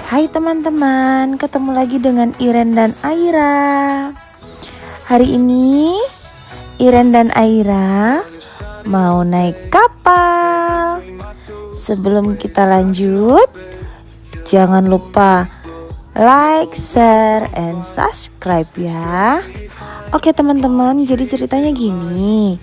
Hai teman-teman, ketemu lagi dengan Iren dan Aira. Hari ini Iren dan Aira mau naik kapal. Sebelum kita lanjut, jangan lupa like, share, and subscribe ya. Oke teman-teman, jadi ceritanya gini.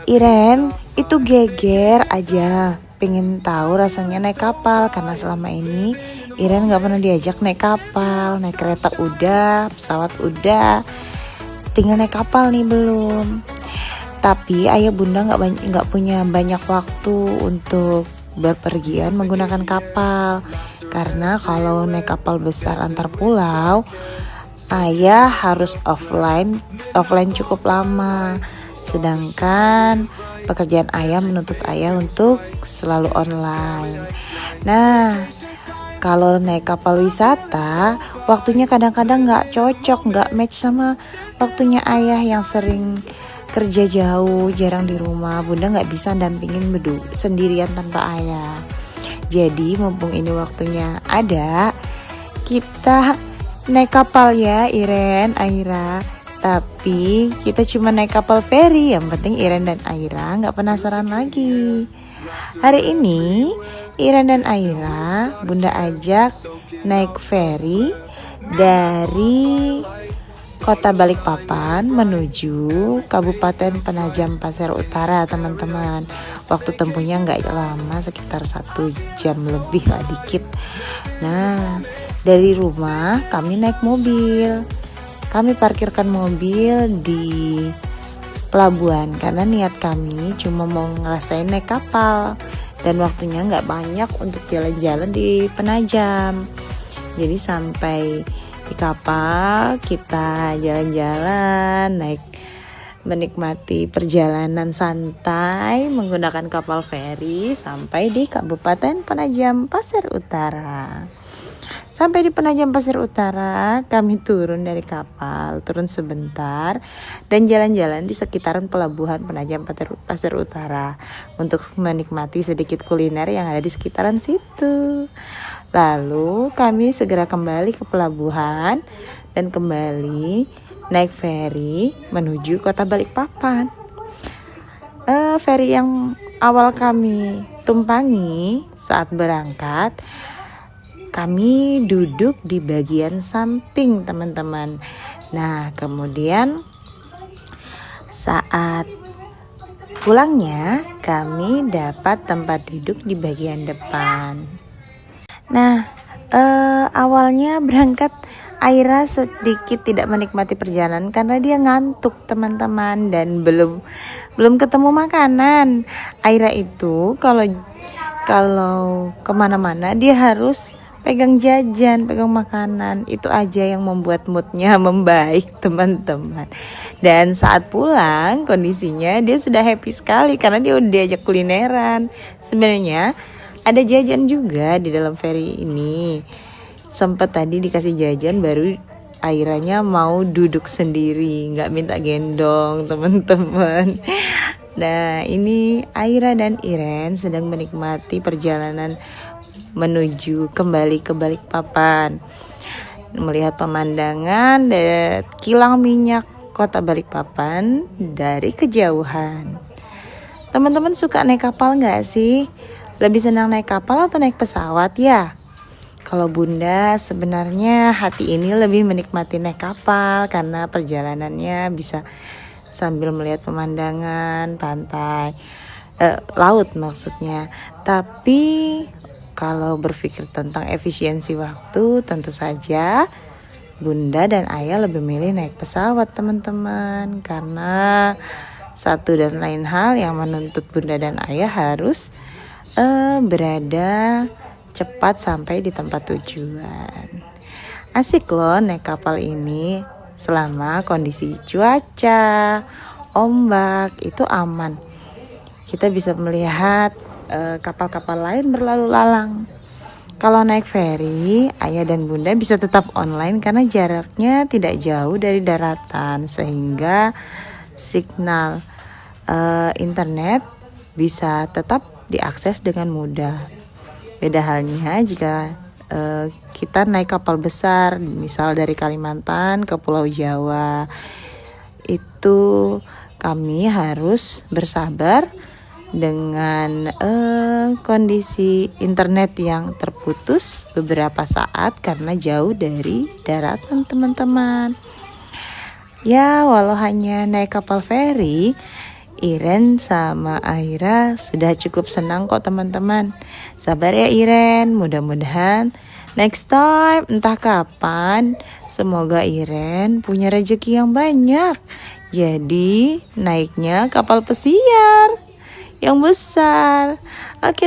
Iren itu geger aja pengen tahu rasanya naik kapal, karena selama ini Iren gak pernah diajak naik kapal. Naik kereta udah, pesawat udah, tinggal naik kapal nih belum. Tapi ayah bunda gak punya banyak waktu untuk berpergian menggunakan kapal, karena kalau naik kapal besar antar pulau, ayah harus offline cukup lama. Sedangkan pekerjaan ayah menuntut ayah untuk selalu online. Nah, kalau naik kapal wisata, waktunya kadang-kadang gak cocok, gak match sama waktunya ayah yang sering kerja jauh, jarang di rumah. Bunda gak bisa dampingin sendirian tanpa ayah. Jadi mumpung ini waktunya ada, kita naik kapal ya Iren, Aira. Tapi kita cuma naik kapal feri. Yang penting Iren dan Aira gak penasaran lagi. Hari ini Iren dan Aira bunda ajak naik feri dari Kota Balikpapan menuju Kabupaten Penajam Pasir Utara teman-teman. Waktu tempuhnya gak lama, sekitar 1 jam lebih lah dikit. Nah, dari rumah kami naik mobil. Kami parkirkan mobil di pelabuhan karena niat kami cuma mau ngerasain naik kapal dan waktunya nggak banyak untuk jalan-jalan di Penajam. Jadi sampai di kapal kita jalan-jalan, menikmati perjalanan santai menggunakan kapal feri sampai di Kabupaten Penajam Pasir Utara. Sampai di Penajam Pasir Utara, kami turun dari kapal, turun sebentar, dan jalan-jalan di sekitaran pelabuhan Penajam Pasir Utara untuk menikmati sedikit kuliner yang ada di sekitaran situ. Lalu kami segera kembali ke pelabuhan dan kembali naik feri menuju Kota Balikpapan. Feri yang awal kami tumpangi saat berangkat, kami duduk di bagian samping teman-teman. Nah, kemudian saat pulangnya kami dapat tempat duduk di bagian depan. Nah, awalnya berangkat Aira sedikit tidak menikmati perjalanan karena dia ngantuk teman-teman dan belum ketemu makanan. Aira itu kalau kemana-mana dia harus pegang jajan, pegang makanan. Itu aja yang membuat moodnya membaik teman-teman. Dan saat pulang kondisinya dia sudah happy sekali karena dia udah diajak kulineran. Sebenarnya ada jajan juga di dalam feri ini. Sempet tadi dikasih jajan, baru Airanya mau duduk sendiri, gak minta gendong teman-teman. Nah, ini Aira dan Iren sedang menikmati perjalanan menuju kembali ke Balikpapan, melihat pemandangan dan kilang minyak Kota Balikpapan dari kejauhan. Teman-teman suka naik kapal gak sih? Lebih senang naik kapal atau naik pesawat ya? Kalau bunda sebenarnya hati ini lebih menikmati naik kapal karena perjalanannya bisa sambil melihat pemandangan pantai, laut maksudnya. Tapi kalau berpikir tentang efisiensi waktu, tentu saja bunda dan ayah lebih milih naik pesawat teman-teman. Karena satu dan lain hal yang menuntut bunda dan ayah harus berada cepat sampai di tempat tujuan. Asik loh naik kapal ini selama kondisi cuaca, ombak itu aman. Kita bisa melihat kapal-kapal lain berlalu lalang. Kalau naik feri, ayah dan bunda bisa tetap online karena jaraknya tidak jauh dari daratan, sehingga signal internet bisa tetap diakses dengan mudah. Beda halnya jika kita naik kapal besar, misal dari Kalimantan ke Pulau Jawa. Itu kami harus bersabar dengan kondisi internet yang terputus beberapa saat karena jauh dari daratan teman-teman. Ya, walau hanya naik kapal feri, Iren sama Aira sudah cukup senang kok teman-teman. Sabar ya Iren, mudah-mudahan next time entah kapan semoga Iren punya rezeki yang banyak. Jadi naiknya kapal pesiar yang besar. Oke.